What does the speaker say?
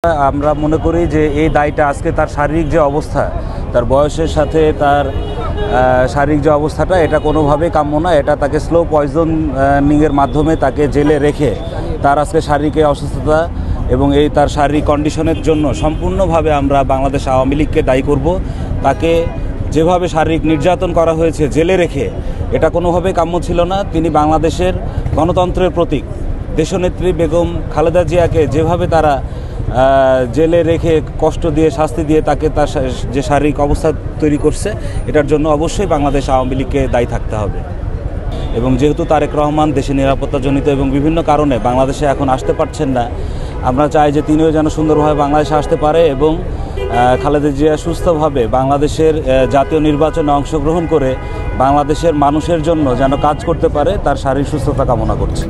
আমরা মনে করি যে এই দায়টা আজকে তার শারীরিক যে অবস্থা, তার বয়সের সাথে তার শারীরিক যে অবস্থাটা, এটা কোনোভাবেই কাম্য না। এটা তাকে স্লো পয়জনিংয়ের মাধ্যমে তাকে জেলে রেখে তার আজকে শারীরিক অসুস্থতা এবং এই তার শারীরিক কন্ডিশনের জন্য সম্পূর্ণভাবে আমরা বাংলাদেশ আওয়ামী লীগকে দায়ী করব। তাকে যেভাবে শারীরিক নির্যাতন করা হয়েছে জেলে রেখে, এটা কোনোভাবেই কাম্য ছিল না। তিনি বাংলাদেশের গণতন্ত্রের প্রতীক দেশনেত্রী বেগম খালেদা জিয়াকে যেভাবে তারা জেলে রেখে কষ্ট দিয়ে শাস্তি দিয়ে তাকে তার যে শারীরিক অবস্থা তৈরি করছে, এটার জন্য অবশ্যই বাংলাদেশ আওয়ামী লীগকে দায়ী থাকতে হবে। এবং যেহেতু তারেক রহমান দেশের নিরাপত্তাজনিত এবং বিভিন্ন কারণে বাংলাদেশে এখন আসতে পারছেন না, আমরা চাই যে তিনিও যেন সুন্দরভাবে বাংলাদেশে আসতে পারে এবং খালেদা জিয়া সুস্থভাবে বাংলাদেশের জাতীয় নির্বাচনে অংশগ্রহণ করে বাংলাদেশের মানুষের জন্য যেন কাজ করতে পারে, তার শারীরিক সুস্থতা কামনা করছি।